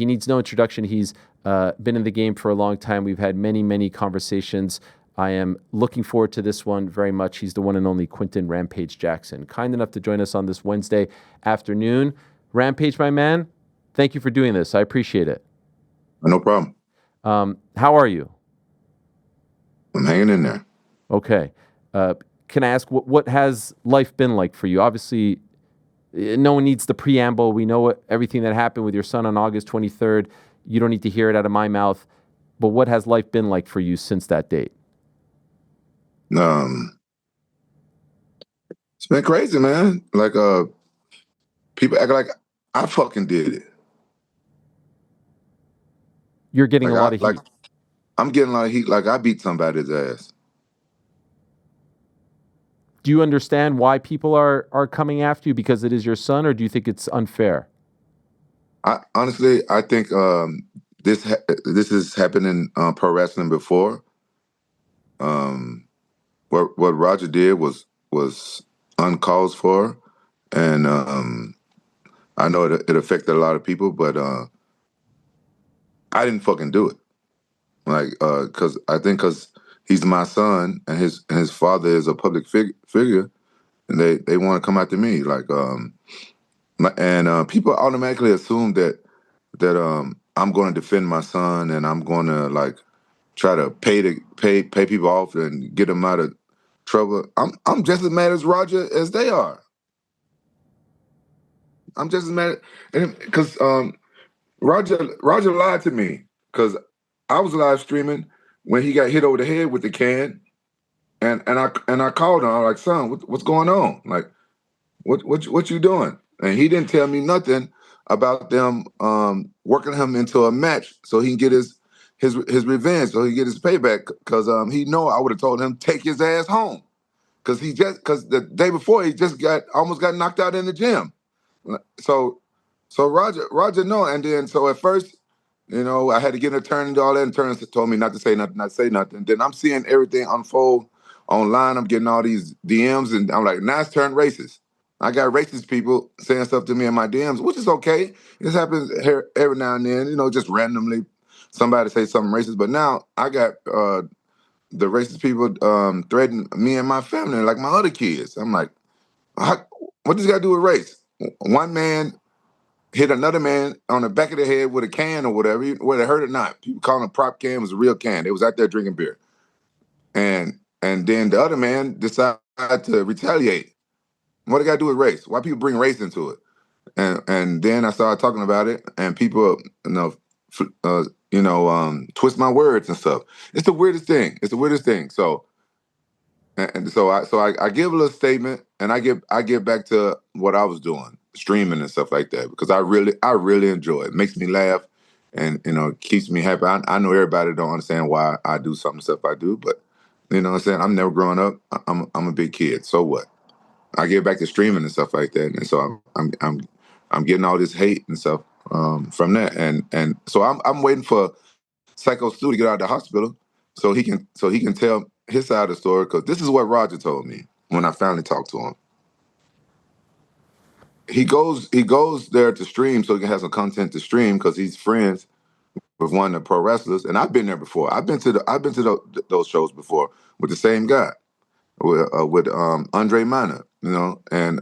he needs no introduction. He's been in the game for a long time. We've had many, many conversations. I am looking forward to this one very much. He's the one and only Quinton Rampage Jackson. Kind enough to join us on this Wednesday afternoon. Rampage, my man, thank you for doing this. I appreciate it. No problem. How are you? I'm hanging in there. Okay. Can I ask, what has life been like for you? Obviously, no one needs the preamble. We know everything that happened with your son on August 23rd. You don't need to hear it out of my mouth. But what has life been like for you since that date? It's been crazy, man. Like, people act like I fucking did it. You're getting a lot of heat. I'm getting a lot of heat. Like I beat somebody's ass. Do you understand why people are coming after you because it is your son, or do you think it's unfair? Honestly, I think this has happened in pro wrestling before. What Roger did was uncalled for, and I know it affected a lot of people, but I didn't fucking do it. Like, because he's my son, and his father is a public figure, and they want to come after me. Like, and people automatically assume that I'm going to defend my son, and I'm going to like try to pay people off and get them out of trouble. I'm just as mad as Roger as they are. I'm just as mad because Roger lied to me because I was live streaming when he got hit over the head with the can, and I called him. I was like, son, what's going on? Like, what you doing? And he didn't tell me nothing about them working him into a match so he can get his revenge, so he can get his payback. Because he know I would have told him take his ass home. Because the day before he just almost got knocked out in the gym. So Roger know, and then so at first, you know, I had to get an attorney and all that, and attorney told me not to say nothing. Then I'm seeing everything unfold online. I'm getting all these DMs, and I'm like, now it's turned racist. I got racist people saying stuff to me in my DMs, which is okay. This happens here every now and then, you know, just randomly somebody say something racist. But now I got the racist people threatening me and my family, like my other kids. I'm like, what does this got to do with race? One man hit another man on the back of the head with a can or whatever, whether it hurt or not. People calling a prop can, it was a real can. They was out there drinking beer. And then the other man decided to retaliate. What it got to do with race? Why people bring race into it? And then I started talking about it, and people, twist my words and stuff. It's the weirdest thing. So, I give a little statement, and I get back to what I was doing, streaming and stuff like that, because I really enjoy it. It makes me laugh, and keeps me happy. I know everybody don't understand why I do some stuff I do, but you know what I'm saying. I'm never growing up. I'm a big kid. So what? I get back to streaming and stuff like that, and so I'm getting all this hate and stuff from that, and so I'm waiting for Syko Stu to get out of the hospital so he can tell his side of the story, because this is what Roger told me when I finally talked to him. He goes there to stream so he can have some content to stream because he's friends with one of the pro wrestlers, and I've been there before. I've been to those shows before with the same guy, with Andre Mana, and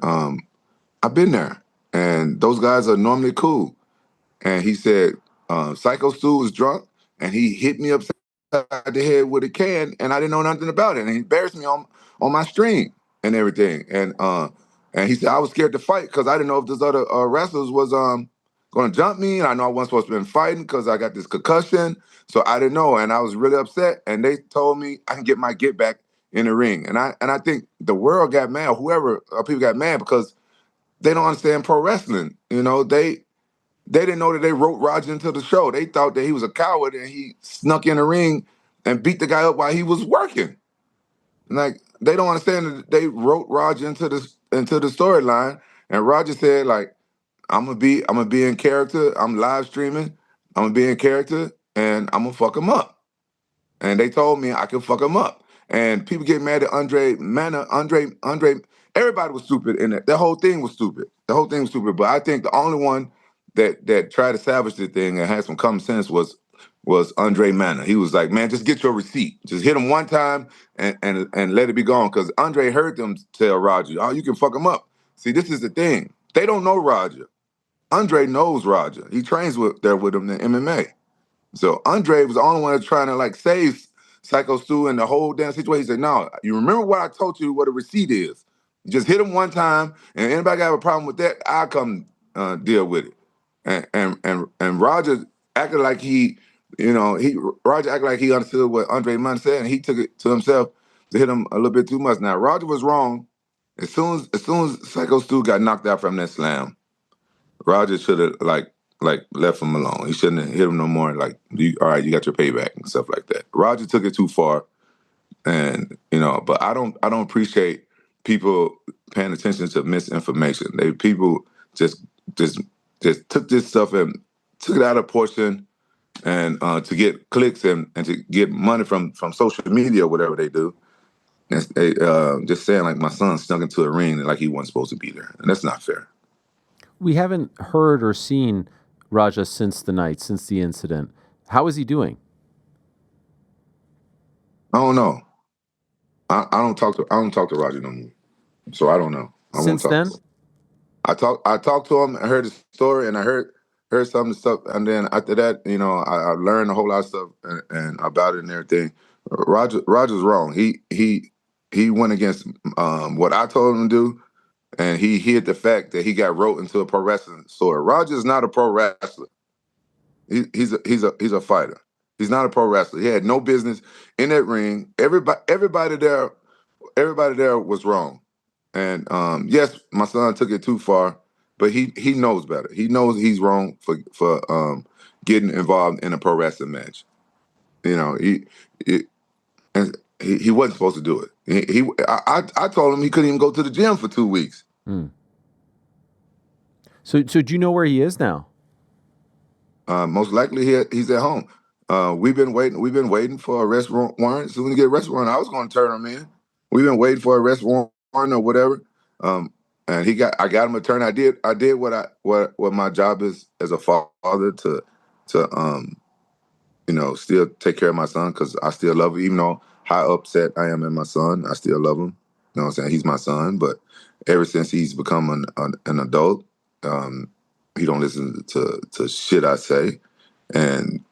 I've been there, and those guys are normally cool. And he said Syko Stu was drunk, and he hit me upside the head with a can, and I didn't know nothing about it, and he embarrassed me on my stream and everything. And he said I was scared to fight because I didn't know if this other wrestlers was going to jump me, and I know I wasn't supposed to be fighting because I got this concussion, so I didn't know, and I was really upset. And they told me I can get my get back in the ring, and I think the world got mad, whoever people got mad because they don't understand pro wrestling. They didn't know that they wrote Roger into the show. They thought that he was a coward and he snuck in the ring and beat the guy up while he was working. Like, they don't understand that they wrote Roger into the storyline, and Roger said, like, I'm gonna be in character. I'm live streaming. I'm gonna be in character, and I'm gonna fuck him up. And they told me I could fuck him up. And people get mad at Andre Mana. Andre. Everybody was stupid in it. The whole thing was stupid. But I think the only one that tried to salvage the thing and had some common sense was Andre Manna. He was like, man, just get your receipt. Just hit him one time and let it be gone. Because Andre heard them tell Roger, oh, you can fuck him up. See, this is the thing. They don't know Roger. Andre knows Roger. He trains with him in MMA. So Andre was the only one that's trying to like save Syko Stu and the whole damn situation. He said, no, you remember what I told you what a receipt is. Just hit him one time, and anybody got a problem with that, I'll come deal with it. And Roger acted like Roger acted like he understood what Andre Mann said, and he took it to himself to hit him a little bit too much. Now Roger was wrong. As soon as Syko Stu got knocked out from that slam, Roger should have like left him alone. He shouldn't have hit him no more. Like, all right, you got your payback and stuff like that. Roger took it too far, and but I don't appreciate people paying attention to misinformation. People just took this stuff and took it out of proportion, and to get clicks and to get money from social media or whatever they do. And they just saying like my son snuck into a ring like he wasn't supposed to be there, and that's not fair. We haven't heard or seen Raja since the incident. How is he doing? I don't know. I don't talk to Roger no more, so I don't know. Since then, I talked to him. I heard his story, and I heard some of the stuff, and then after that, I learned a whole lot of stuff and about it and everything. Roger's wrong. He went against what I told him to do, and he hid the fact that he got wrote into a pro wrestling story. Roger's not a pro wrestler. He's a fighter. He's not a pro wrestler. He had no business in that ring. Everybody there was wrong. And yes, my son took it too far, but he knows better. He knows he's wrong for getting involved in a pro wrestling match. He wasn't supposed to do it. I told him he couldn't even go to the gym for 2 weeks. So do you know where he is now? Most likely he's at home. We've been waiting for a arrest warrant. As soon as we get an arrest warrant, I was going to turn him in. We've been waiting for an arrest warrant or whatever. And I got him a turn. I did what my job is as a father to still take care of my son, because I still love him. Even though how upset I am at my son, I still love him. You know what I'm saying? He's my son, but ever since he's become an adult, he don't listen to shit I say. And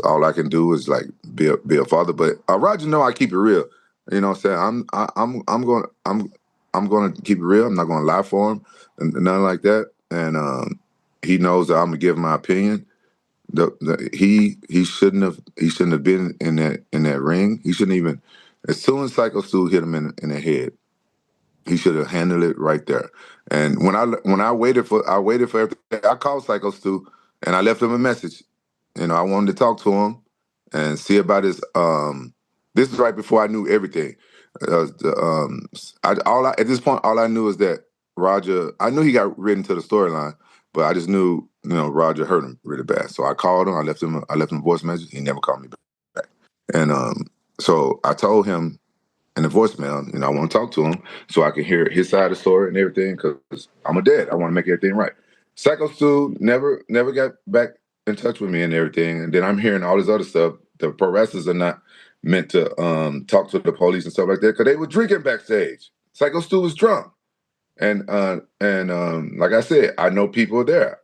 all I can do is like be a father. But Roger know I keep it real. You know what I'm saying? I'm going to keep it real. I'm not going to lie for him and nothing like that. And he knows that I'm gonna give my opinion. He shouldn't have been in that ring. He shouldn't even. As soon as Syko Stu hit him in the head, he should have handled it right there. And when I waited for everything, I called Syko Stu and I left him a message. I wanted to talk to him and see about his. This is right before I knew everything. At this point, all I knew is that Roger. I knew he got written to the storyline, but I just knew Roger hurt him really bad. So I called him. I left him a voice message. He never called me back. And so I told him in the voicemail, I want to talk to him so I can hear his side of the story and everything, because I'm a dad. I want to make everything right. Syko Stu never got back in touch with me and everything. And then I'm hearing all this other stuff. The pro wrestlers are not meant to talk to the police and stuff like that, because they were drinking backstage. Syko Stu was drunk. And like I said, I know people there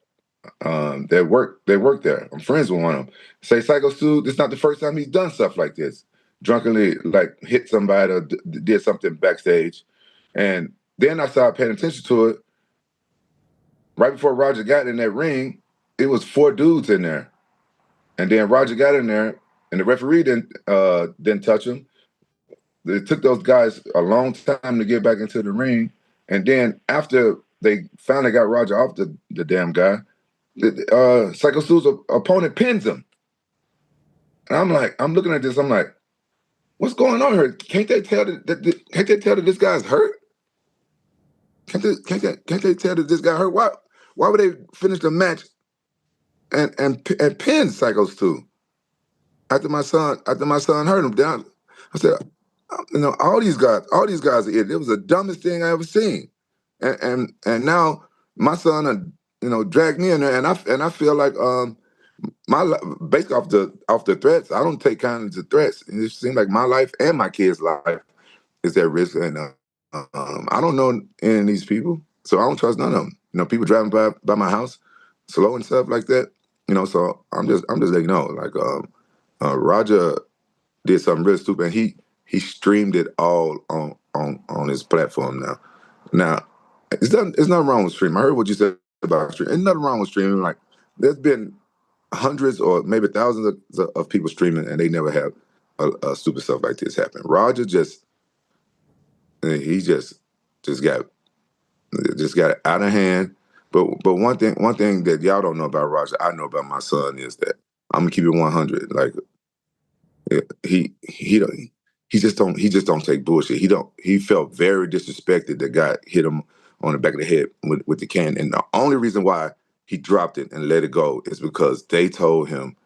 that work there. I'm friends with one of them. Say Syko Stu, this is not the first time he's done stuff like this. Drunkenly, like, hit somebody or did something backstage. And then I started paying attention to it. Right before Roger got in that ring, it was 4 dudes in there. And then Roger got in there, and the referee didn't touch him. It took those guys a long time to get back into the ring. And then after they finally got Roger off the damn guy, Syko Stu's opponent pins him. And I'm looking at this, I'm like, what's going on here? Can't they tell that this guy's hurt? Can't they tell that this guy hurt? Why would they finish the match and pin Syko Stu after my son hurt him down? I said, all these guys are idiots. It was the dumbest thing I ever seen. and now my son, dragged me in there, and I feel like based off the threats, I don't take kindly to threats. And it seems like my life and my kids' life is at risk, and I don't know any of these people, so I don't trust none of them. People driving by my house, slow and stuff like that. So I'm just letting you know, like Roger did something really stupid, and he streamed it all on his platform now. Now, it's nothing wrong with streaming. I heard what you said about streaming. There's nothing wrong with streaming. Like, there's been hundreds or maybe thousands of people streaming, and they never have a stupid stuff like this happen. Roger he just got it out of hand. But one thing that y'all don't know about Roger, I know about my son, is that I'm gonna keep it 100. Like, he just don't take bullshit. He felt very disrespected that guy hit him on the back of the head with the can, and the only reason why he dropped it and let it go is because they told him,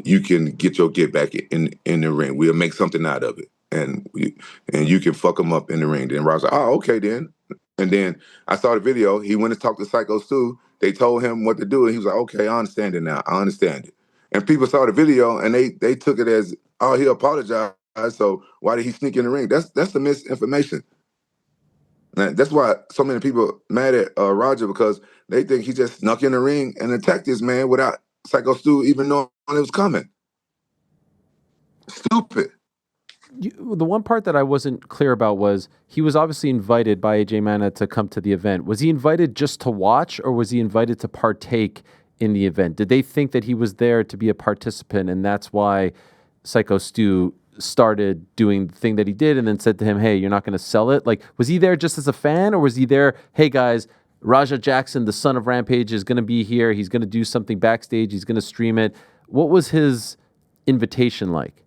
you can get your get back in the ring. We'll make something out of it, and you can fuck him up in the ring. Then Rob's like, oh, okay then. And then I saw the video. He went and talked to Syko Stu. They told him what to do, and he was like, okay, I understand it now. I understand it. And people saw the video, and they took it as, oh, he apologized. So why did he sneak in the ring? That's the misinformation. And that's why so many people mad at Roger, because they think he just snuck in the ring and attacked this man without Syko Stu even knowing it was coming. Stupid. The one part that I wasn't clear about was he was obviously invited by AJ Mana to come to the event. Was he invited just to watch, or was he invited to partake in the event? Did they think that he was there to be a participant, and that's why Syko Stu started doing the thing that he did and then said to him, hey, you're not going to sell it? Like, was he there just as a fan, or was he there, hey guys, Raja Jackson, the son of Rampage, is going to be here. He's going to do something backstage. He's going to stream it. What was his invitation like?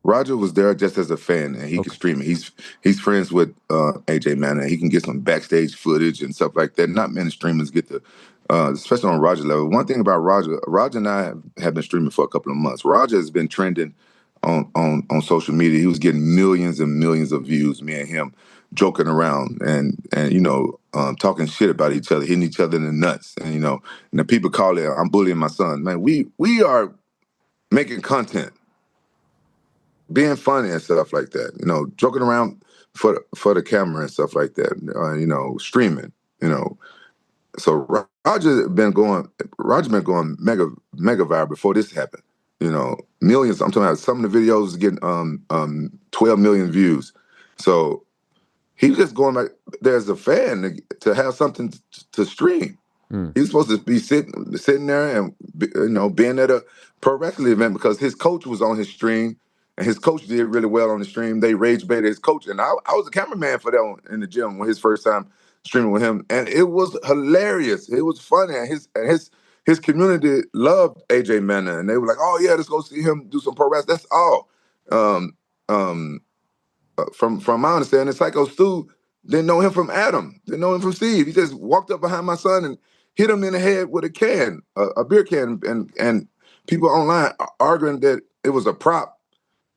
Roger was there just as a fan, and he could stream it. He's friends with AJ Mana. He can get some backstage footage and stuff like that. Not many streamers get to, especially on Roger level. One thing about Roger and I have been streaming for a couple of months. Roger has been trending on social media. He was getting millions and millions of views. Me and him joking around and talking shit about each other, hitting each other in the nuts, and and the people call it, I'm bullying my son. Man, we are making content, being funny and stuff like that, joking around for the camera and stuff like that, streaming, So Roger been going mega viral before this happened. Millions. I'm talking about some of the videos getting 12 million views. So he was just going back there as a fan to have something to stream. He's supposed to be sitting there and being at a pro wrestling event because his coach was on his stream, and his coach did really well on the stream. They rage baited his coach, and I was a cameraman for that one in the gym when his first time streaming with him, and it was hilarious. It was funny, and his community loved AJ Mana, and they were like, "Oh yeah, let's go see him do some pro wrestling." That's all. From my understanding, Syko Stu didn't know him from Adam, didn't know him from Steve. He just walked up behind my son and hit him in the head with a can, a beer can, and people online arguing that it was a prop.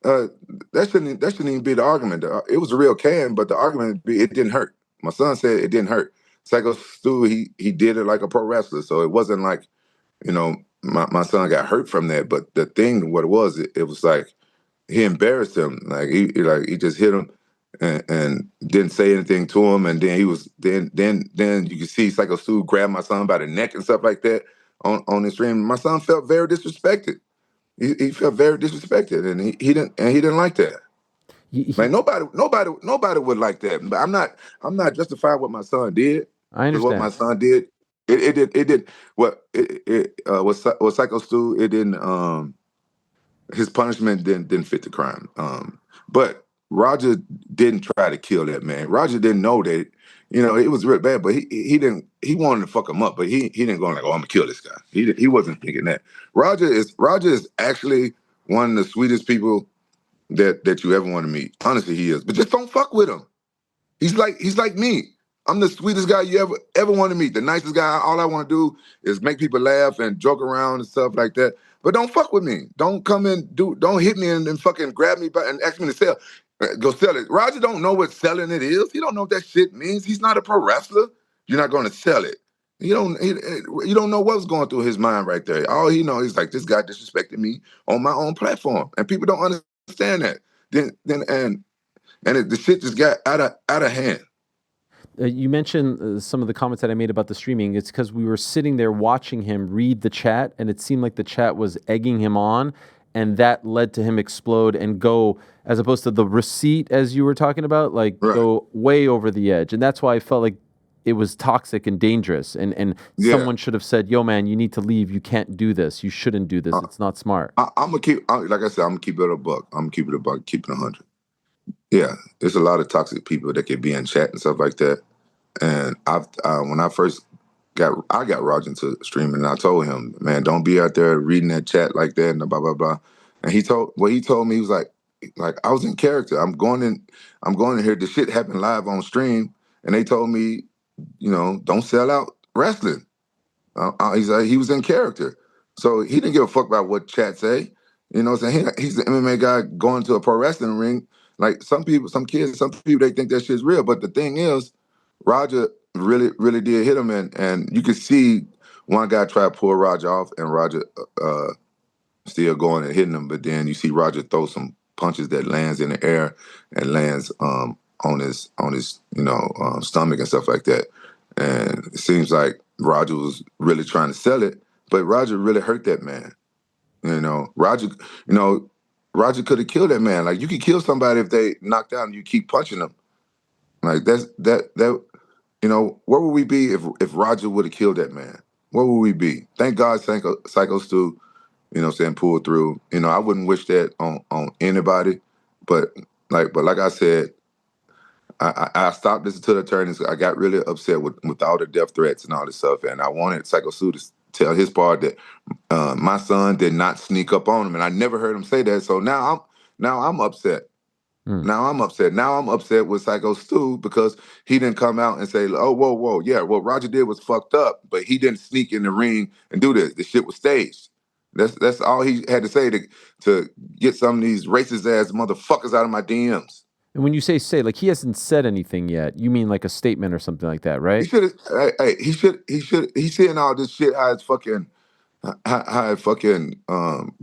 That shouldn't even be the argument. It was a real can, but the argument be it didn't hurt. My son said it didn't hurt. Syko Stu, he did it like a pro wrestler, so it wasn't like my son got hurt from that. But the thing, what it was like he embarrassed him. Like he just hit him and didn't say anything to him. And then he was then you can see Syko Stu grab my son by the neck and stuff like that on the stream. My son felt very disrespected. He felt very disrespected, and he didn't like that. Man, nobody would like that. But I'm not justifying what my son did. I understand what my son did. It did what Syko Stu. It didn't. His punishment didn't fit the crime. But Roger didn't try to kill that man. Roger didn't know that, it was real bad, but he didn't, he wanted to fuck him up, but he didn't go like, oh, I'm gonna kill this guy. He wasn't thinking that. Roger is actually one of the sweetest people that you ever want to meet. Honestly, he is. But just don't fuck with him. He's like me. I'm the sweetest guy you ever want to meet. The nicest guy. All I want to do is make people laugh and joke around and stuff like that. But don't fuck with me. Don't come in, don't hit me and fucking grab me by and ask me to sell. Go sell it. Roger don't know what selling it is. He don't know what that shit means. He's not a pro wrestler. You're not going to sell it. You don't know what's going through his mind right there. All he knows is like, this guy disrespected me on my own platform, and people don't understand that. The shit just got out of hand. You mentioned some of the comments that I made about the streaming. It's because we were sitting there watching him read the chat, and it seemed like the chat was egging him on, and that led to him explode and go, as opposed to the receipt, as you were talking about, like go way over the edge. And that's why I felt like it was toxic and dangerous. And someone should have said, yo, man, you need to leave. You can't do this. You shouldn't do this. It's not smart. I'm going to keep, like I said, I'm going to keep it a buck. I'm going to keep it a buck, keep it 100. Yeah, there's a lot of toxic people that could be in chat and stuff like that. And when I first got Roger into streaming, and I told him, man, don't be out there reading that chat like that and blah blah blah. And he told me, he was like I was in character. I'm going in here. The shit happened live on stream, and they told me, don't sell out wrestling. He's like, he was in character, so he didn't give a fuck about what chat say. You know what I'm saying? He's the MMA guy going to a pro wrestling ring. Like some people, they think that shit's real. But the thing is, Roger really, really did hit him, and you could see one guy try to pull Roger off, and Roger still going and hitting him. But then you see Roger throw some punches that lands in the air and lands on his stomach and stuff like that. And it seems like Roger was really trying to sell it, but Roger really hurt that man. Roger could have killed that man. Like, you could kill somebody if they knocked out and you keep punching them. Like, where would we be if Roger would have killed that man? Where would we be? Thank God Syko Stu, pulled through. I wouldn't wish that on anybody, but like I said, I stopped listening to the attorneys. I got really upset with all the death threats and all this stuff, and I wanted Syko Stu to tell his part that my son did not sneak up on him, and I never heard him say that. So now I'm upset. Now I'm upset. Now I'm upset with Syko Stu because he didn't come out and say, "Oh, whoa, yeah, what Roger did was fucked up, but he didn't sneak in the ring and do this. The shit was staged." That's all he had to say to get some of these racist ass motherfuckers out of my DMs. And when you say, like, he hasn't said anything yet, you mean like a statement or something like that, right? He should. He's seeing all this shit how it fucking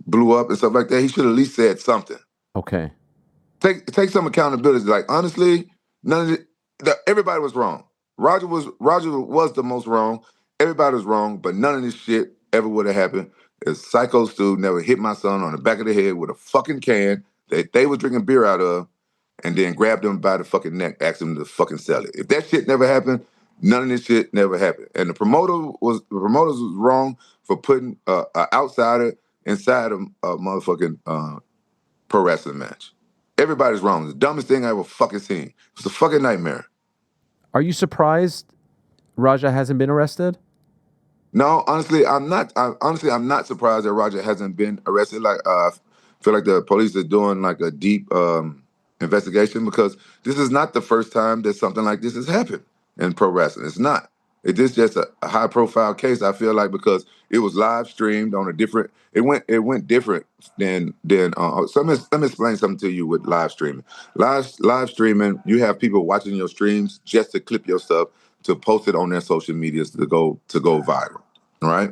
blew up and stuff like that. He should at least said something. Okay. Take some accountability. Like, honestly, everybody was wrong. Roger was the most wrong. Everybody was wrong, but none of this shit ever would have happened if Syko Stu never hit my son on the back of the head with a fucking can that they was drinking beer out of, and then grabbed him by the fucking neck, asked him to fucking sell it. If that shit never happened, none of this shit never happened. And the promoters was wrong for putting an outsider inside a motherfucking pro wrestling match. Everybody's wrong. It's the dumbest thing I ever fucking seen. It's a fucking nightmare. Are you surprised Raja hasn't been arrested? No, honestly, I'm not. I'm not surprised that Raja hasn't been arrested. Like, I feel like the police are doing like a deep investigation, because this is not the first time that something like this has happened in pro wrestling. It's not. It is just a high profile case, I feel like, because it was live streamed on a different. It went different than. So let me explain something to you with live streaming. Live streaming, you have people watching your streams just to clip your stuff to post it on their social medias to go viral, right?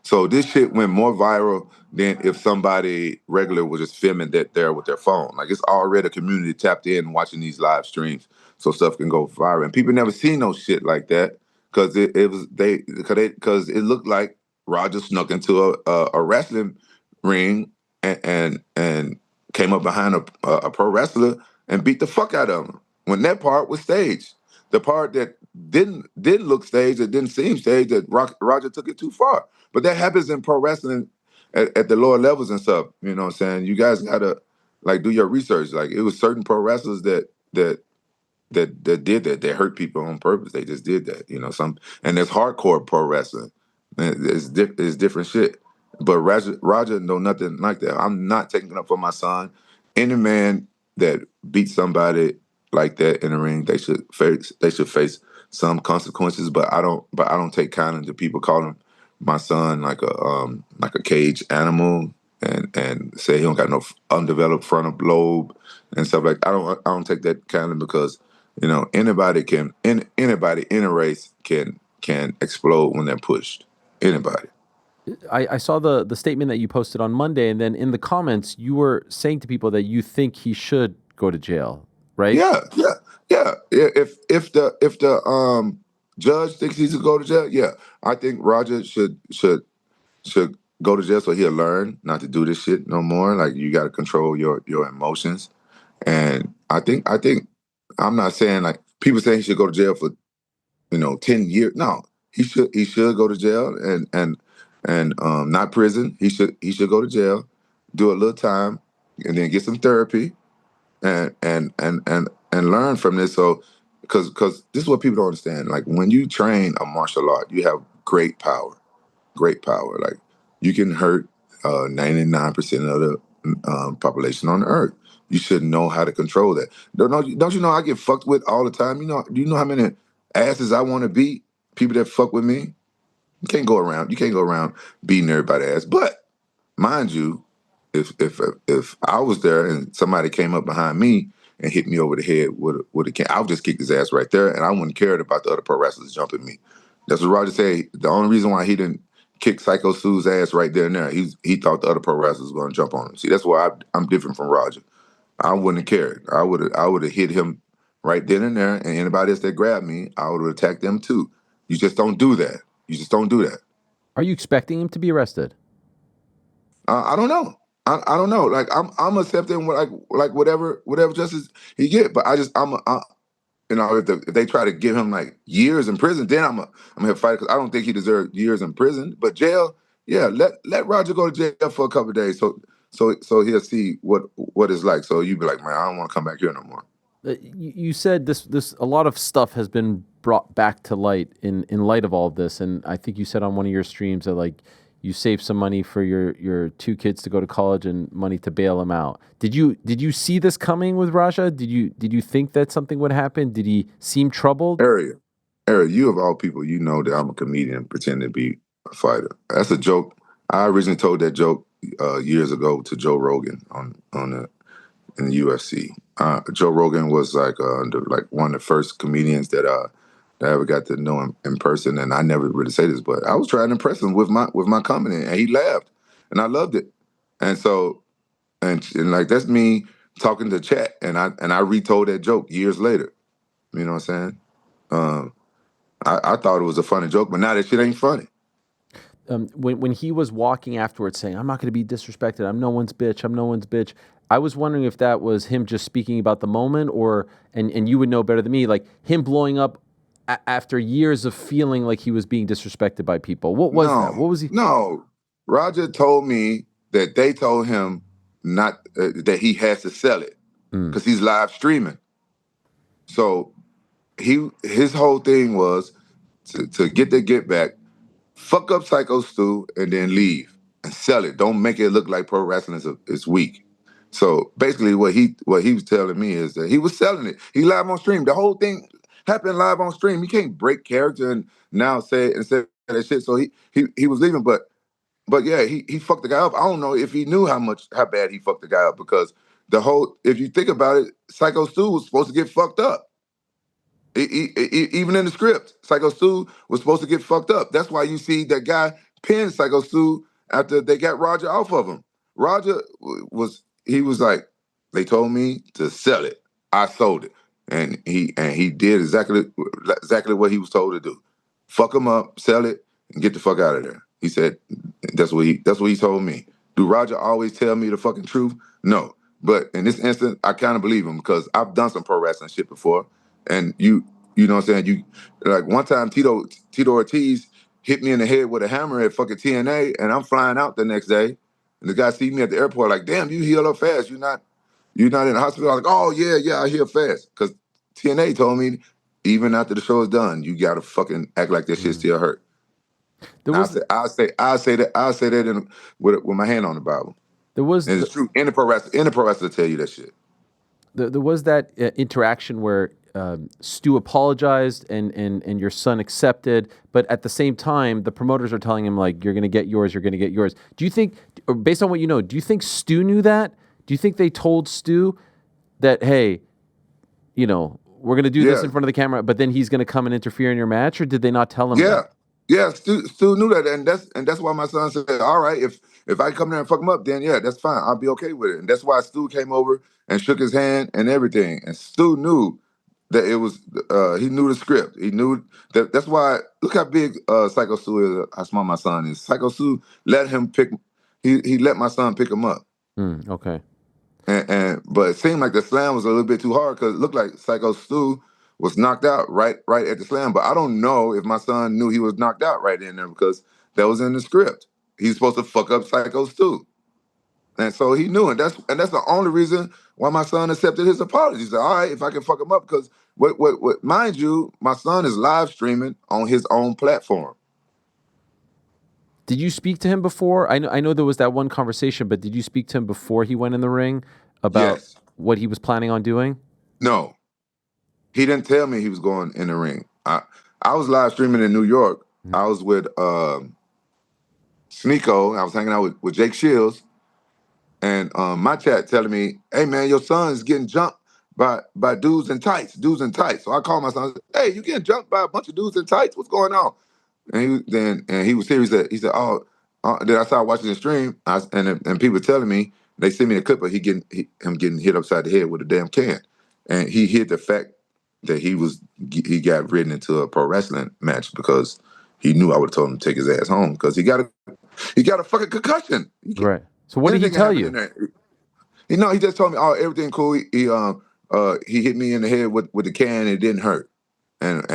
So this shit went more viral than if somebody regular was just filming that there with their phone. Like, it's already a community tapped in watching these live streams, so stuff can go viral. And people never seen no shit like that because it looked like Roger snuck into a wrestling ring and came up behind a pro wrestler and beat the fuck out of him when that part was staged. The part that didn't look staged, it didn't seem staged, that Roger took it too far. But that happens in pro wrestling at the lower levels and stuff. You know what I'm saying? You guys gotta do your research. Like, it was certain pro wrestlers that did that. They hurt people on purpose. They just did that. And there's hardcore pro wrestling. It's different shit. But Roger know nothing like that. I'm not taking it up for my son. Any man that beats somebody like that in the ring, they should face some consequences. But I don't take kindly to people calling my son like a cage animal and say he don't got no undeveloped frontal lobe and stuff like that. I don't take that kindly, because anybody in a race can can explode when they're pushed. Anybody. I saw the statement that you posted on Monday, and then in the comments, you were saying to people that you think he should go to jail, right? Yeah. If the judge thinks he should go to jail, yeah, I think Roger should go to jail so he'll learn not to do this shit no more. Like, you got to control your emotions. And I think I'm not saying, like, people saying he should go to jail for 10 years. No, he should go to jail and not prison. He should go to jail, do a little time, and then get some therapy and learn from this. So, because this is what people don't understand. Like, when you train a martial art, you have great power. Like, you can hurt 99% of the population on the earth. You should know how to control that. Don't you know I get fucked with all the time? Do you know how many asses I want to beat? People that fuck with me. You can't go around beating everybody's ass. But mind you, if I was there and somebody came up behind me and hit me over the head with a can, I would just kick his ass right there, and I wouldn't care about the other pro wrestlers jumping me. That's what Roger said. The only reason why he didn't kick Syko Stu's ass right there and there, he thought the other pro wrestlers were going to jump on him. See, that's why I'm different from Roger. I wouldn't have cared. I would have hit him right then and there, and anybody else that grabbed me, I would have attacked them too. You just don't do that. Are you expecting him to be arrested? I don't know. I don't know. Like, I'm accepting like whatever justice he get, but if they try to give him like years in prison, then I'm gonna fight, because I don't think he deserves years in prison. But jail, yeah, let Roger go to jail for a couple of days, so he'll see what it's like. So you be like, man, I don't want to come back here no more. You said this a lot of stuff has been brought back to light in light of all of this, and I think you said on one of your streams that, like, you saved some money for your two kids to go to college and money to bail them out. Did you see this coming with Raja? Did you think that something would happen? Did he seem troubled? Ariel, you of all people, you know that I'm a comedian pretending to be a fighter. That's a joke. I originally told that joke years ago to Joe Rogan in the UFC. Joe Rogan was like one of the first comedians that I ever got to know him in person, and I never really say this, but I was trying to impress him with my comedy, and he laughed, and I loved it. And so, and like, that's me talking to chat, and I retold that joke years later. You know what I'm saying? I thought it was a funny joke, but now that shit ain't funny. When he was walking afterwards saying, "I'm not going to be disrespected. I'm no one's bitch," I was wondering if that was him just speaking about the moment, and you would know better than me, like him blowing up after years of feeling like he was being disrespected by people. What was that? What was he? No, Roger told me that they told him not that he has to sell it because he's live streaming. So his whole thing was to get the get back, fuck up Syko Stu, and then leave and sell it. Don't make it look like pro wrestling is weak. So basically, what he was telling me is that he was selling it. He live on stream. The whole thing happened live on stream. You can't break character and now say that shit. So he was leaving, but yeah, he fucked the guy up. I don't know if he knew how bad he fucked the guy up, because if you think about it, Syko Stu was supposed to get fucked up. Even in the script, Syko Stu was supposed to get fucked up. That's why you see that guy pin Syko Stu after they got Roger off of him. Roger was like, they told me to sell it. I sold it. And he did exactly what he was told to do. Fuck him up, sell it, and get the fuck out of there. He said that's what he told me. Do Roger always tell me the fucking truth? No. But in this instance, I kind of believe him, because I've done some pro wrestling shit before. And you know what I'm saying? You, like, one time Tito Ortiz hit me in the head with a hammer at fucking TNA, and I'm flying out the next day. And the guy see me at the airport like, damn, you heal up fast. You're not in the hospital. I'm like, oh yeah, I heal fast. Because TNA told me, even after the show is done, you gotta fucking act like that shit still hurt. I'll say that with my hand on the Bible. And it's true. Any pro wrestler tell you that shit. There was that interaction where Stu apologized and your son accepted, but at the same time, the promoters are telling him, like, you're going to get yours. Do you think, or based on what you know, do you think Stu knew that? Do you think they told Stu that, hey, we're going to do this Yeah. in front of the camera, but then he's going to come and interfere in your match, or did they not tell him Yeah. that? Yeah. Stu knew that, and that's why my son said, all right, if I come there and fuck him up, then yeah, that's fine. I'll be okay with it. And that's why Stu came over and shook his hand and everything. And Stu knew that it was he knew the script. He knew that. That's why look how big Syko Stu is. How small my son is. Syko Stu let him pick. He let my son pick him up. Okay. But it seemed like the slam was a little bit too hard because it looked like Syko Stu was knocked out right at the slam. But I don't know if my son knew he was knocked out right in there because that was in the script. He's supposed to fuck up Syko Stu. And so he knew, and that's the only reason why my son accepted his apology. He said, all right, if I can fuck him up, because what mind you, my son is live streaming on his own platform. Did you speak to him before? I know there was that one conversation, but did you speak to him before he went in the ring about what he was planning on doing? No. He didn't tell me he was going in the ring. I was live streaming in New York. I was with Sneeko. I was hanging out with Jake Shields. And my chat telling me, hey, man, your son's getting jumped by dudes in tights. So I called my son, hey, you getting jumped by a bunch of dudes in tights? What's going on? And he was serious. He said, oh, then I started watching the stream, and people telling me, they sent me a clip of him getting hit upside the head with a damn can. And he hid the fact that he got ridden into a pro wrestling match because he knew I would have told him to take his ass home because he got a fucking concussion. Right. So what did he tell you? He just told me, oh, everything cool. He hit me in the head with the can and it didn't hurt. And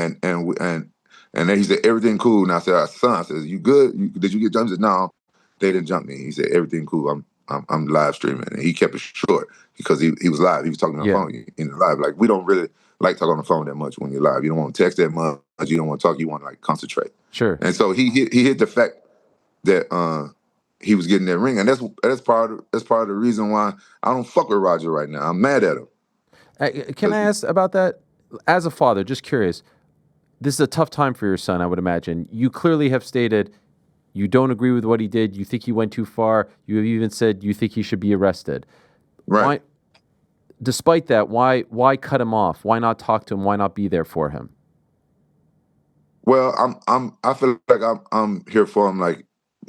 then he said, everything cool. And I said, son, I said, you good? Did you get jumped? He said, no, they didn't jump me. He said, everything cool. I'm live streaming. And he kept it short because he was live. He was talking on the phone in the live. Like, we don't really like talk on the phone that much when you're live. You don't want to text that much. You don't want to talk. You want to like concentrate. Sure. And so he hit the fact that he was getting that ring, and that's part of the reason why I don't fuck with Roger right now. I'm mad at him. Can I ask about that? As a father, just curious. This is a tough time for your son, I would imagine. You clearly have stated you don't agree with what he did. You think he went too far. You have even said you think he should be arrested. Right. Despite that, why cut him off? Why not talk to him? Why not be there for him? Well, I feel like I'm here for him. Like,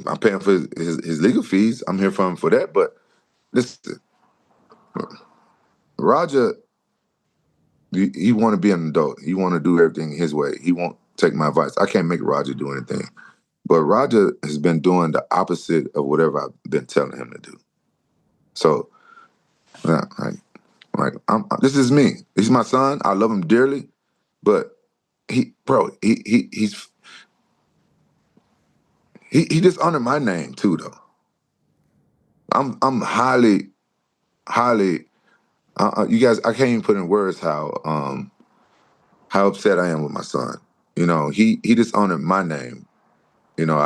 I'm paying for his legal fees. I'm here for him for that. But listen, Roger, he want to be an adult. He want to do everything his way. He won't take my advice. I can't make Roger do anything. But Roger has been doing the opposite of whatever I've been telling him to do. So, this is me. He's my son. I love him dearly. But he dishonored my name too, though. I'm highly. You guys, I can't even put in words how upset I am with my son. You know, he dishonored my name. You know,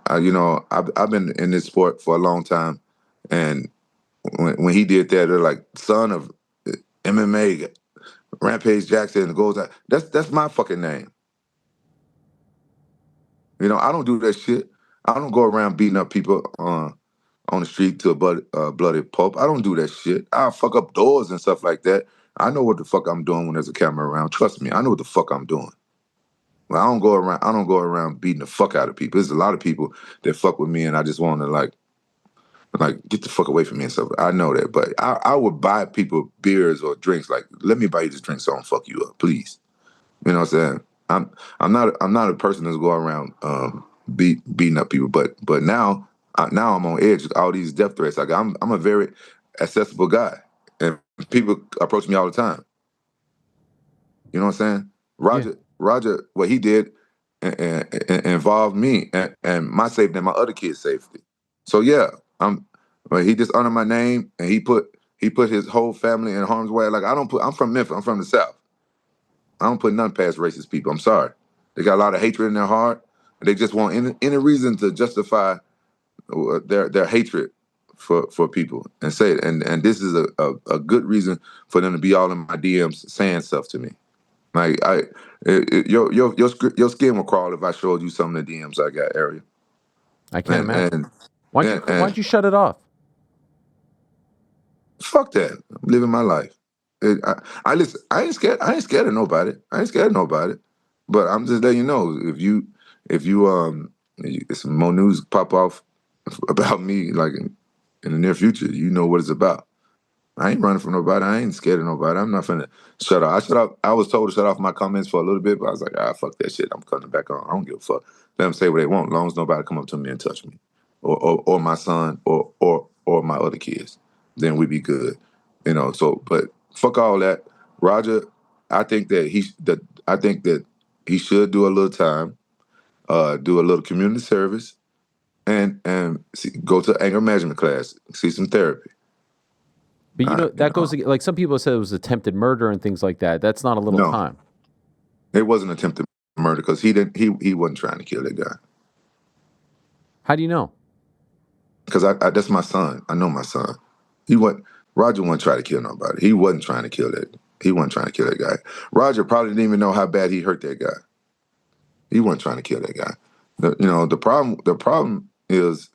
I've been in this sport for a long time, and when he did that, they're like, son of MMA, Rampage Jackson, goes out. That's my fucking name. You know, I don't do that shit. I don't go around beating up people on the street to a bloody pulp. I don't do that shit. I'll fuck up doors and stuff like that. I know what the fuck I'm doing when there's a camera around. Trust me, I know what the fuck I'm doing. Well, I don't go around beating the fuck out of people. There's a lot of people that fuck with me and I just want to like get the fuck away from me and stuff. I know that, but I would buy people beers or drinks. Like, let me buy you this drink so I don't fuck you up, please. You know what I'm saying? I'm not a person that's going around beating up people, but now I'm on edge with all these death threats. Like, I'm a very accessible guy, and people approach me all the time. You know what I'm saying? Roger, what he did involved me and my safety and my other kids' safety. So yeah, he dishonored my name and he put his whole family in harm's way. Like, I'm from Memphis. I'm from the South. I don't put none past racist people. I'm sorry. They got a lot of hatred in their heart. They just want any reason to justify their hatred for people and say it. And this is a good reason for them to be all in my DMs saying stuff to me. Like, your skin will crawl if I showed you some of the DMs I got, Ariel. I can't imagine. Why'd you shut it off? Fuck that. I'm living my life. I listen. I ain't scared. I ain't scared of nobody. I ain't scared of nobody. But I'm just letting you know, if some more news pop off about me, like in the near future, you know what it's about. I ain't running from nobody. I ain't scared of nobody. I'm not finna shut off. I was told to shut off my comments for a little bit, but I was like, fuck that shit. I'm cutting back on. I don't give a fuck. Let them say what they want, as long as nobody come up to me and touch me, or my son, or my other kids. Then we be good, So, but fuck all that, Roger. I think that he should do a little time, do a little community service, and go to anger management class, see some therapy. But that goes like some people said it was attempted murder and things like that. That's not a little time. It wasn't attempted murder because he wasn't trying to kill that guy. How do you know? Because that's my son. I know my son. Roger wasn't trying to kill nobody. He wasn't trying to kill that. He wasn't trying to kill that guy. Roger probably didn't even know how bad he hurt that guy. He wasn't trying to kill that guy. The problem is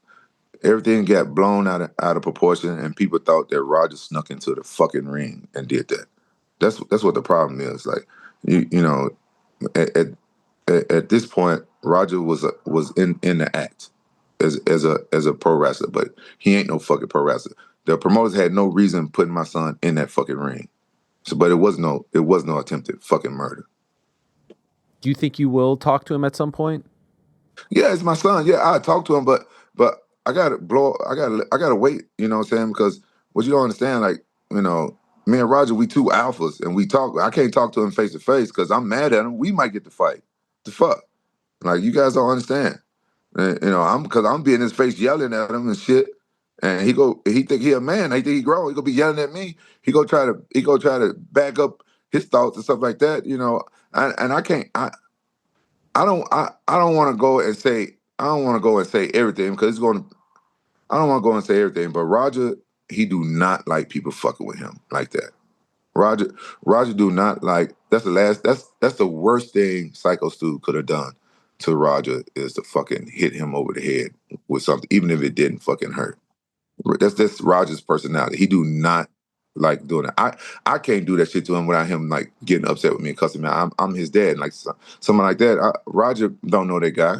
everything got blown out of proportion, and people thought that Roger snuck into the fucking ring and did that. That's what the problem is. Like at this point, Roger was in the act as a pro wrestler, but he ain't no fucking pro wrestler. The promoters had no reason putting my son in that fucking ring. But it was no attempted fucking murder. Do you think you will talk to him at some point? Yeah, it's my son. Yeah, I talk to him, but I gotta wait. You know what I'm saying? Because what you don't understand, like me and Roger, we two alphas, and we talk. I can't talk to him face to face because I'm mad at him. We might get to fight. The fuck, like you guys don't understand. I'm being in his face yelling at him and shit. And he think he a man. He think he grown. He gonna be yelling at me. He go try to back up his thoughts and stuff like that. And I can't. I don't want to go and say everything because it's going to. I don't want to go and say everything, but Roger, he do not like people fucking with him like that. Roger do not like. That's the worst thing Syko Stu could have done to Roger is to fucking hit him over the head with something, even if it didn't fucking hurt. That's Roger's personality. He do not like doing it. I can't do that shit to him without him like getting upset with me and cussing me out. I'm his dad, like someone like that. Roger don't know that guy.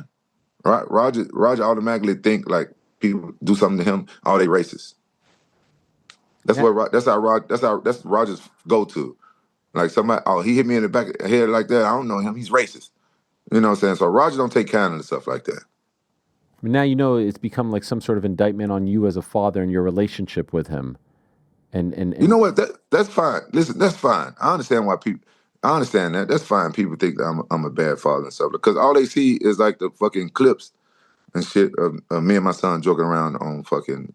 Roger automatically think like people do something to him. Oh, they racist. That's Roger's go to. Like somebody, he hit me in the back of the head like that. I don't know him. He's racist. You know what I'm saying? So Roger don't take kindly to stuff like that. Now it's become like some sort of indictment on you as a father and your relationship with him. And you know what? That's fine. Listen, that's fine. I understand why people. I understand that. That's fine. People think that I'm a bad father and stuff because all they see is like the fucking clips and shit of me and my son joking around on fucking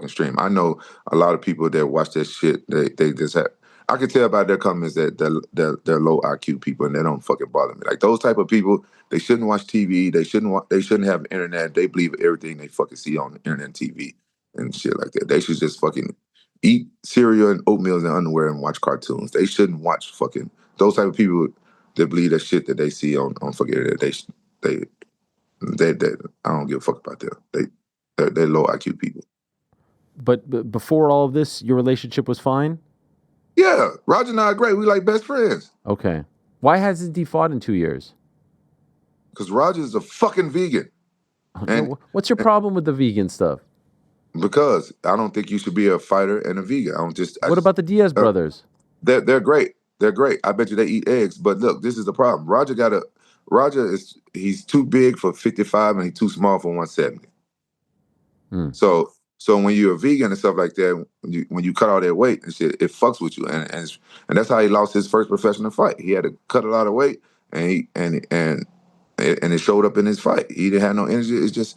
stream. I know a lot of people that watch that shit. They just have. I can tell by their comments that they're low IQ people and they don't fucking bother me. Like those type of people, they shouldn't watch TV. They shouldn't have internet. They believe everything they fucking see on the internet and TV and shit like that. They should just fucking eat cereal and oatmeal and underwear and watch cartoons. They shouldn't watch fucking those type of people that believe that shit that they see on fucking internet. They I don't give a fuck about them. They're low IQ people. But before all of this, your relationship was fine? Yeah, Roger and I are great. We like best friends. Okay. Why hasn't he fought in 2 years? Because Roger's a fucking vegan. And what's your problem with the vegan stuff? Because I don't think you should be a fighter and a vegan. What about the Diaz brothers? They're great. They're great. I bet you they eat eggs. But look, this is the problem. He's too big for 55 and he's too small for 170. So when you're a vegan and stuff like that, when you cut all that weight and shit, it fucks with you. And that's how he lost his first professional fight. He had to cut a lot of weight and it showed up in his fight. He didn't have no energy. It's just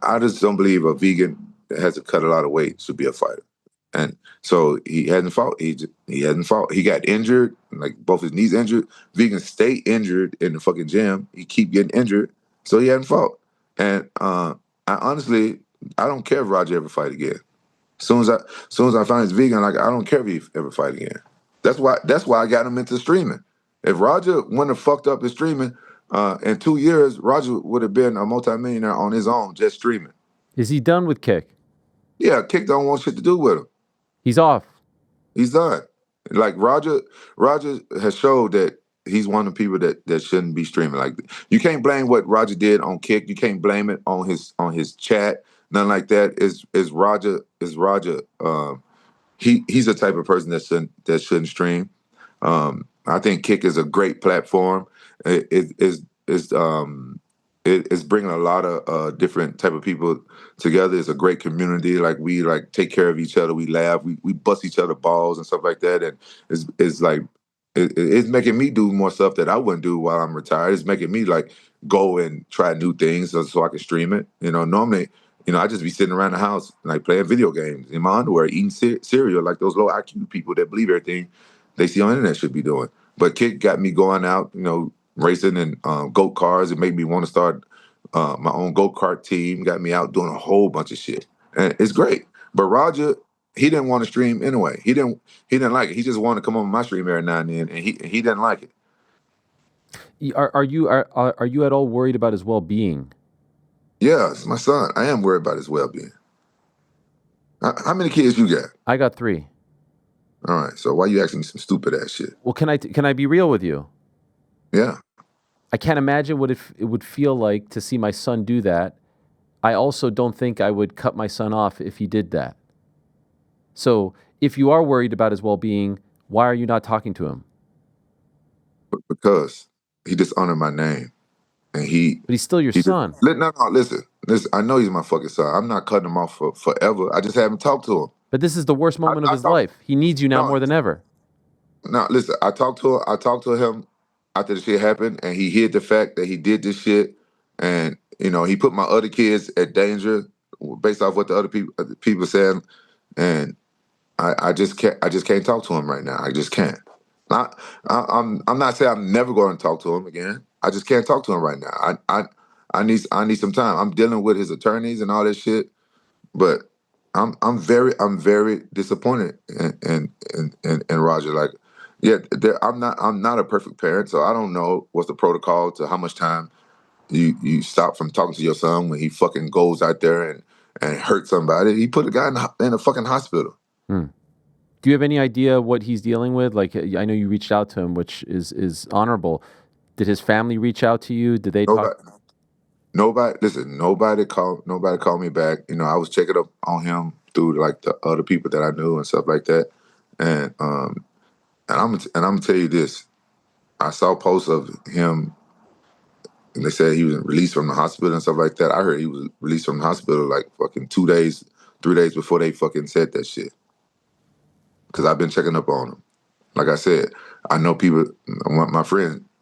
I just don't believe a vegan that has to cut a lot of weight should be a fighter. And so he hadn't fought. He hadn't fought. He got injured, like both his knees injured. Vegans stay injured in the fucking gym. He keep getting injured, so he hadn't fought. And I honestly, I don't care if Roger ever fight again. As soon as I find he's vegan, like I don't care if he ever fight again. That's why I got him into streaming. If Roger wouldn't have fucked up his streaming, in 2 years, Roger would have been a multimillionaire on his own just streaming. Is he done with Kick? Yeah, Kick don't want shit to do with him. He's off. He's done. Like Roger has showed that he's one of the people that shouldn't be streaming. Like you can't blame what Roger did on Kick. You can't blame it on his chat. Nothing like that. Is Roger. He's the type of person that shouldn't stream. I think Kick is a great platform. It's bringing a lot of different type of people together. It's a great community. Like we like take care of each other. We laugh. We bust each other balls and stuff like that. And it's like it's making me do more stuff that I wouldn't do while I'm retired. It's making me like go and try new things so I can stream it. Normally, I just be sitting around the house like playing video games in my underwear, eating cereal like those low IQ people that believe everything they see on the internet should be doing. But Kick got me going out, racing and go cars. It made me want to start my own go-kart team. Got me out doing a whole bunch of shit, and it's great. But Roger, he didn't want to stream anyway. He didn't like it. He just wanted to come on my stream every now and then, and he didn't like it. Are you at all worried about his well-being? Yeah, it's my son. I am worried about his well-being. How many kids you got? I got 3. All right. So why you asking me some stupid ass shit? Well, can I be real with you? Yeah. I can't imagine what it would feel like to see my son do that. I also don't think I would cut my son off if he did that. So if you are worried about his well-being, why are you not talking to him? Because he dishonored my name. And but he's still your son. No, listen. I know he's my fucking son. I'm not cutting him off for forever. I just haven't talked to him. But this is the worst moment of his life. He needs you now more than ever. No, listen. I talked to him after the shit happened, and he hid the fact that he did this shit, and he put my other kids at danger based off what the other people said, and I just can't talk to him right now. I just can't. I'm not saying I'm never going to talk to him again. I just can't talk to him right now. I need some time. I'm dealing with his attorneys and all that shit, but I'm very disappointed in Roger. Like, yeah, I'm not a perfect parent, so I don't know what's the protocol to how much time you stop from talking to your son when he fucking goes out there and hurt somebody. He put a guy in a fucking hospital. Do you have any idea what he's dealing with? Like, I know you reached out to him, which is honorable. Did his family reach out to you? Did they talk? Nobody called me back. I was checking up on him through like the other people that I knew and stuff like that. And I'm gonna tell you this. I saw posts of him, and they said he was released from the hospital and stuff like that. I heard he was released from the hospital like fucking 2 days, 3 days before they fucking said that shit. Because I've been checking up on him. Like I said, I know people.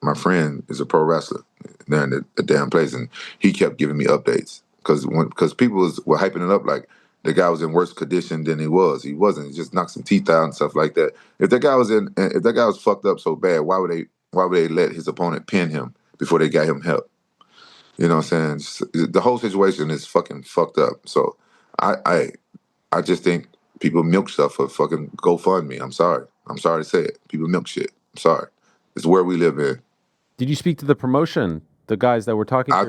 My friend is a pro wrestler there in the damn place, and he kept giving me updates because people were hyping it up like the guy was in worse condition than he was. He wasn't. He just knocked some teeth out and stuff like that. If that guy was fucked up so bad, why would they let his opponent pin him before they got him help? You know what I'm saying? The whole situation is fucking fucked up. So I just think people milk stuff for fucking GoFundMe. I'm sorry to say it. People milk shit. I'm sorry. It's where we live in. Did you speak to the promotion, the guys that were talking to you?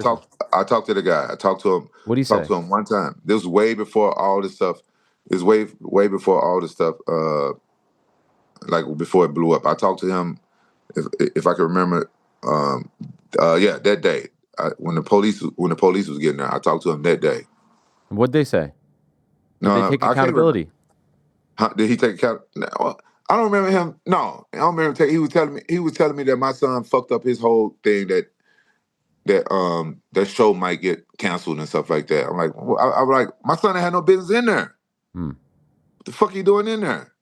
I talked to the guy. I talked to him. What did he say? Talked to him one time. This was way before all this stuff. It was way before all this stuff, like before it blew up. I talked to him, if I can remember, that day. When the police was getting there, I talked to him that day. What'd they say? Did they take accountability? Did he take account? No, I don't remember him. No, I don't remember. He was telling me that my son fucked up his whole thing, that show might get canceled and stuff like that. I'm like, I'm like, my son had no business in there. What the fuck are you doing in there?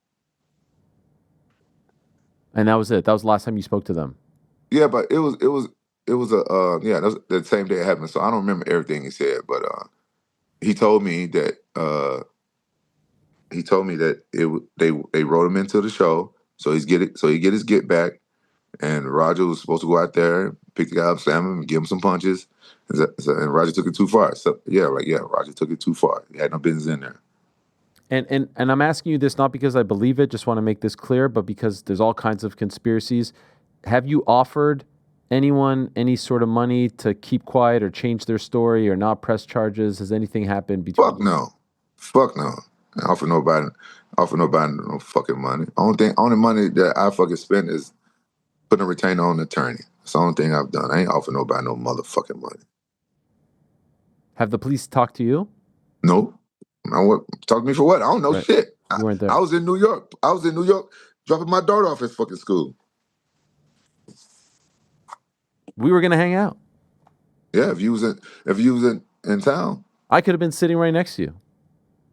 And that was it. That was the last time you spoke to them. Yeah, but it was that was the same day it happened. So I don't remember everything he said, but he told me that they wrote him into the show, so he get his get back, and Roger was supposed to go out there, pick the guy up, slam him, and give him some punches, and Roger took it too far. So Roger took it too far. He had no business in there. And I'm asking you this not because I believe it, just want to make this clear, but because there's all kinds of conspiracies. Have you offered anyone any sort of money to keep quiet or change their story or not press charges? Has anything happened between Fuck no. I offer nobody no fucking money. Only money that I fucking spend is putting a retainer on an attorney. It's the only thing I've done. I ain't offer nobody no motherfucking money. Have the police talked to you? Nope. Talk to me for what? I don't know shit. You weren't there. I was in New York. Dropping my daughter off at fucking school. We were gonna hang out. Yeah, if you was in town. I could have been sitting right next to you.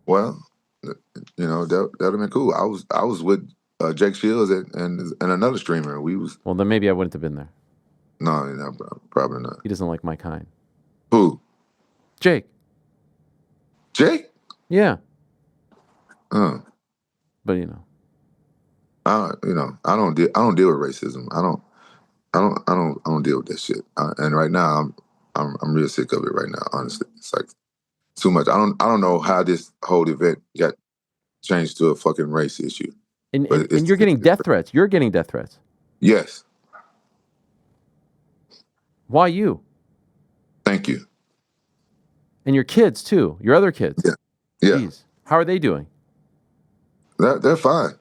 Well, you know, that'd have been cool. I was with Jake Shields and another streamer. We was. Well, then maybe I wouldn't have been there. No, probably not. He doesn't like my kind. Who? Jake. Jake? Yeah. But you know. I don't deal with racism. I don't deal with that shit. And right now I'm real sick of it right now, honestly. It's like too much. I don't know how this whole event got changed to a fucking race issue. And you're getting death threats. You're getting death threats. Yes. Why you? Thank you. And your kids too. Your other kids. Yeah. Jeez. How are they doing? They're fine.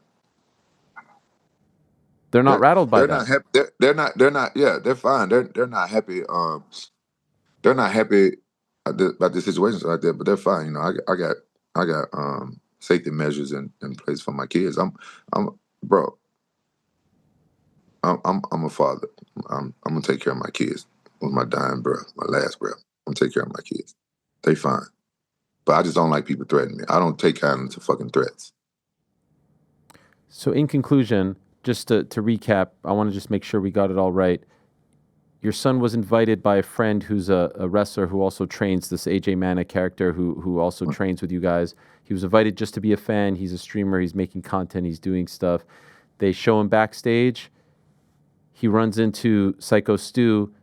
They're not rattled by that. Not happy. They're not. Yeah, they're fine. They're not happy. They're not happy about the situations like that, but they're fine. You know, I got safety measures in place for my kids. I'm a father. I'm gonna take care of my kids with my dying breath, my last breath. I'm gonna take care of my kids. They fine. But I just don't like people threatening me. I don't take kindly to fucking threats. So in conclusion, just to recap, I want to just make sure we got it all right. Your son was invited by a friend who's a wrestler who also trains, this AJ Mana character who also trains with you guys. He was invited just to be a fan. He's a streamer. He's making content. He's doing stuff. They show him backstage. He runs into Syko Stu.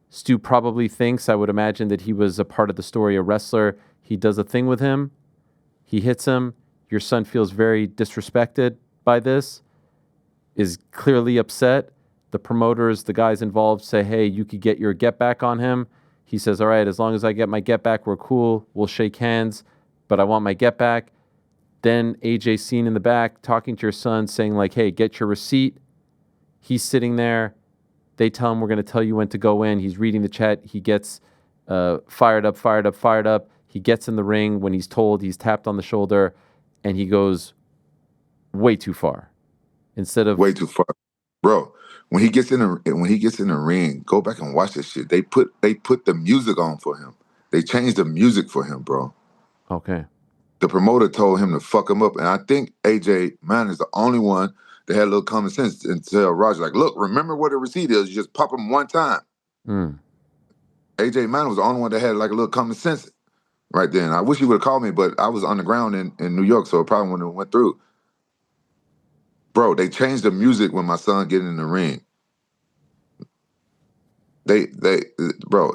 Stu probably thinks, I would imagine, that he was a part of the story, a wrestler. He does a thing with him. He hits him. Your son feels very disrespected by this, is clearly upset. The promoters, the guys involved say, hey, you could get your get back on him. He says, all right, as long as I get my get back, we're cool. We'll shake hands, but I want my get back. Then AJ's seen in the back talking to your son saying like, hey, get your receipt. He's sitting there. They tell him, we're going to tell you when to go in. He's reading the chat. He gets fired up. He gets in the ring. When he's told, he's tapped on the shoulder and he goes way too far. Instead of way too far. Bro, when he gets in the ring, go back and watch this shit. They put the music on for him. They changed the music for him, bro. Okay. The promoter told him to fuck him up, and I think AJ Man is the only one that had a little common sense and tell Roger, like, look, remember what a receipt is. You just pop him one time. AJ Man was the only one that had like a little common sense right then. I wish he would have called me, but I was on the ground in New York, so it probably wouldn't have went through. Bro, they changed the music when my son get in the ring. Bro.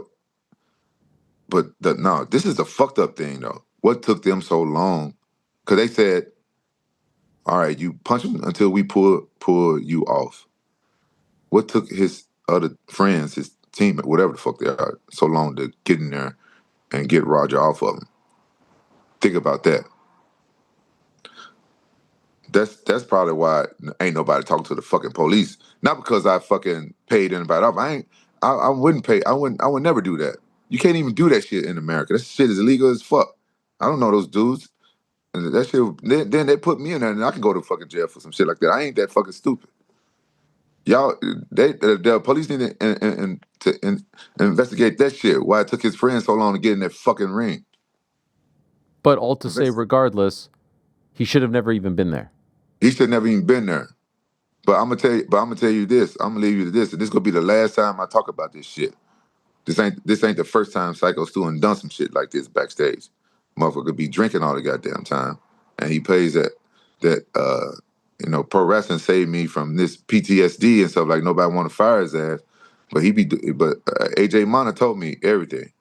But no, this is the fucked up thing though. What took them so long? Because they said, all right, you punch him until we pull you off. What took his other friends, his team, whatever the fuck they are, so long to get in there and get Roger off of him? Think about that. That's probably why ain't nobody talking to the fucking police. Not because I fucking paid anybody off. I would never do that. You can't even do that shit in America. That shit is illegal as fuck. I don't know those dudes. And that shit, then they put me in there and I can go to fucking jail for some shit like that. I ain't that fucking stupid. Y'all, the police need to investigate that shit. Why it took his friends so long to get in that fucking ring. But all to say, regardless, he should have never even been there. He should have never even been there. But I'm gonna tell you this. I'm gonna leave you to this. And this is gonna be the last time I talk about this shit. This ain't the first time Syko Stu and done some shit like this backstage. Motherfucker be drinking all the goddamn time. And he plays that pro wrestling saved me from this PTSD and stuff, like nobody want to fire his ass. But AJ Mana told me everything.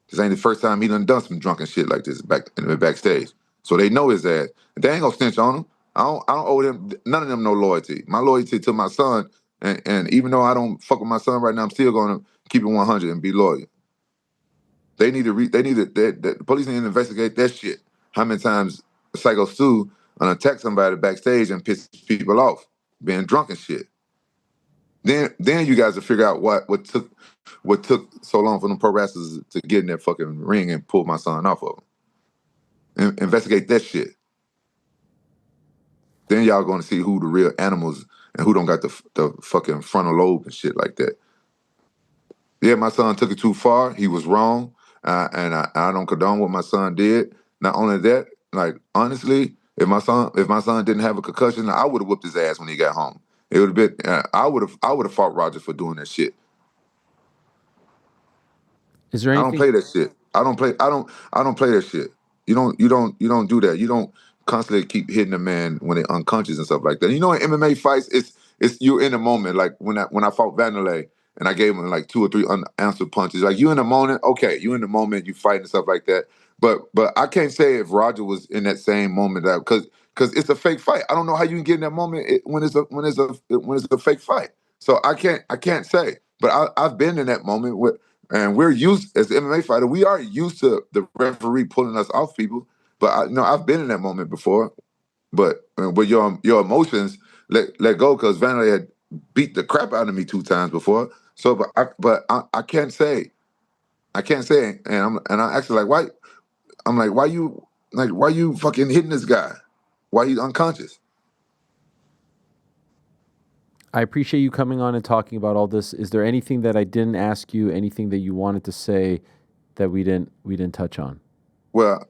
This ain't the first time he done some drunken shit like this backstage. So they know his ass. They ain't gonna snitch on him. I don't owe them, none of them, no loyalty. My loyalty to my son, and even though I don't fuck with my son right now, I'm still gonna keep it 100 and be loyal. The police need to investigate that shit. How many times Syko Stu and attack somebody backstage and piss people off, being drunk and shit. Then you guys will figure out what took so long for them pro wrestlers to get in that fucking ring and pull my son off of him. Investigate that shit. Then y'all going to see who the real animals and who don't got the fucking frontal lobe and shit like that. Yeah, my son took it too far. He was wrong, and I don't condone what my son did. Not only that, like honestly, if my son didn't have a concussion, I would have whooped his ass when he got home. It would have been I would have fought Roger for doing that shit. Is there anything? I don't play that shit. I don't play that shit. You don't do that. You don't constantly keep hitting a man when they're unconscious and stuff like that. You know, in MMA fights, it's you're in the moment. Like when I fought Vanderlei and I gave him like 2 or 3 unanswered punches. Like you in the moment, okay, you in the moment, you fight and stuff like that. But I can't say if Roger was in that same moment that because it's a fake fight. I don't know how you can get in that moment when it's a fake fight. So I can't say. But I've been in that moment with. And we're used, as the MMA fighter, we are used to the referee pulling us off people. But I've been in that moment before. But your emotions let go because Vanderlei had beat the crap out of me 2 times before. So, I can't say, and I actually like why. I'm like, why you fucking hitting this guy? Why you unconscious? I appreciate you coming on and talking about all this. Is there anything that I didn't ask you, anything that you wanted to say that we didn't touch on? Well,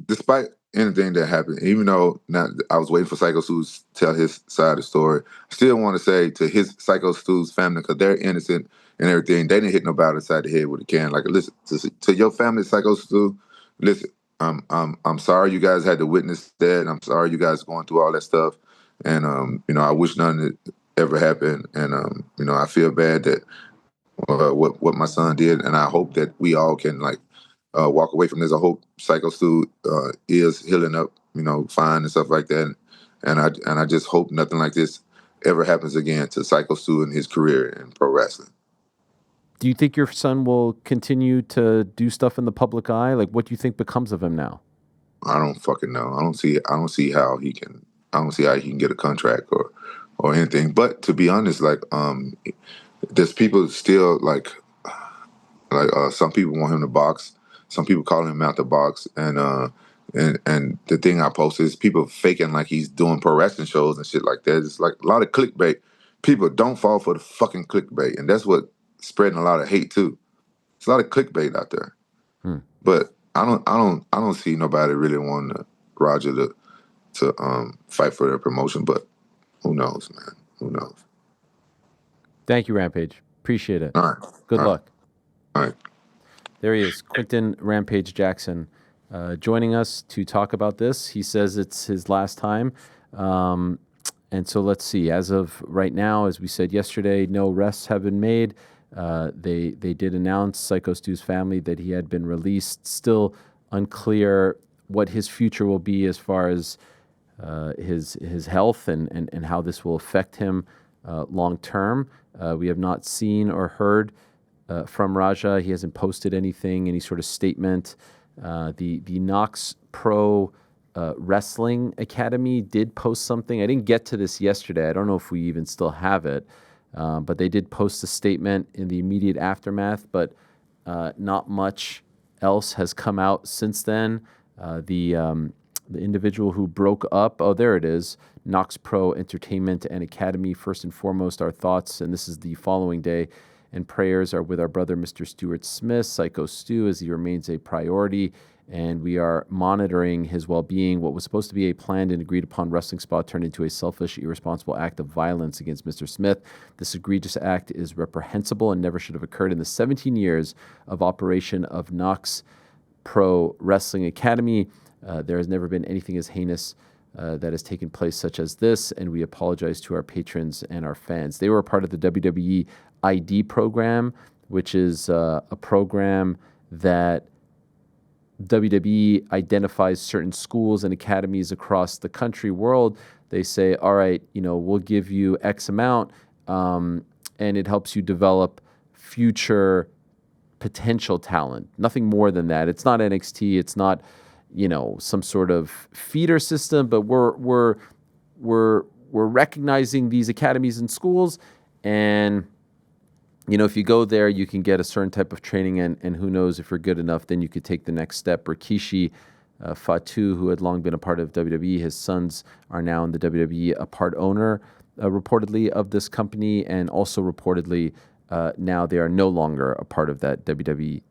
despite anything that happened, even though I was waiting for Syko Stu to tell his side of the story, I still want to say to his Syko Stu's family, because they're innocent and everything, they didn't hit nobody inside the head with a can. Like, listen, to your family, Syko Stu, listen, I'm sorry you guys had to witness that, and I'm sorry you guys going through all that stuff. And I wish none of it ever happened. And I feel bad that what my son did, and I hope that we all can walk away from this. I hope Syko Stu is healing up, fine and stuff like that. And I just hope nothing like this ever happens again to Syko Stu in his career in pro wrestling. Do you think your son will continue to do stuff in the public eye? Like, what do you think becomes of him now? I don't fucking know. I don't see how he can get a contract or anything. But to be honest, there's people still some people want him to box. Some people call him out to box. And the thing I posted is people faking like he's doing pro wrestling shows and shit like that. It's like a lot of clickbait. People don't fall for the fucking clickbait, and that's what spreading a lot of hate too. It's a lot of clickbait out there. But I don't see nobody really wanting Roger to fight for their promotion. But who knows, man? Who knows? Thank you, Rampage. Appreciate it. All right. Good luck. All right. There he is, Quinton Rampage Jackson, joining us to talk about this. He says it's his last time. And so let's see. As of right now, as we said yesterday, no arrests have been made. They did announce, Syko Stu's family, that he had been released. Still unclear what his future will be as far as his health and how this will affect him long term. We have not seen or heard from Raja. He hasn't posted anything, any sort of statement. The Knox Pro Wrestling Academy did post something. I didn't get to this yesterday. I don't know if we even still have it. But they did post a statement in the immediate aftermath, but not much else has come out since then. The individual who broke up, there it is, Knox Pro Entertainment and Academy. First and foremost, our thoughts, and this is the following day, and prayers are with our brother, Mr. Stuart Smith, Syko Stu, as he remains a priority. And we are monitoring his well-being. What was supposed to be a planned and agreed-upon wrestling spot turned into a selfish, irresponsible act of violence against Mr. Smith. This egregious act is reprehensible and never should have occurred in the 17 years of operation of Knox Pro Wrestling Academy. There has never been anything as heinous that has taken place such as this, and we apologize to our patrons and our fans. They were a part of the WWE ID program, which is a program that WWE identifies certain schools and academies across the country, world. They say, all right, we'll give you X amount, and it helps you develop future potential talent. Nothing more than that. It's not NXT. It's not, some sort of feeder system, but we're recognizing these academies and schools, and if you go there, you can get a certain type of training, and who knows, if you're good enough, then you could take the next step. Rikishi Fatu, who had long been a part of WWE, his sons are now in the WWE, a part owner, reportedly, of this company, and also reportedly now they are no longer a part of that WWE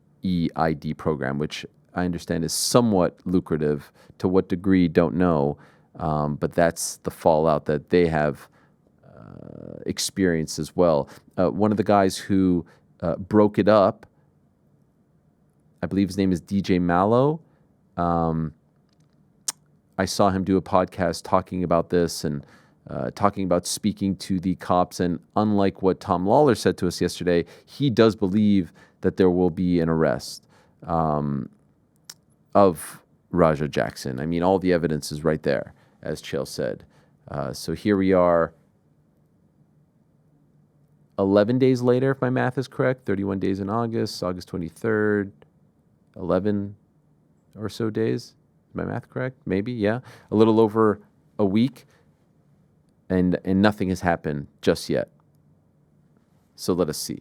ID program, which I understand is somewhat lucrative. To what degree, don't know, but that's the fallout that they have experienced as well. One of the guys who broke it up, I believe his name is DJ Mallow. I saw him do a podcast talking about this and talking about speaking to the cops. And unlike what Tom Lawler said to us yesterday, he does believe that there will be an arrest of Raja Jackson. I mean, all the evidence is right there, as Chael said. So here we are, 11 days later, if my math is correct, 31 days in August 23rd, 11 or so days. Is my math correct? Maybe, yeah. A little over a week, and nothing has happened just yet. So let us see.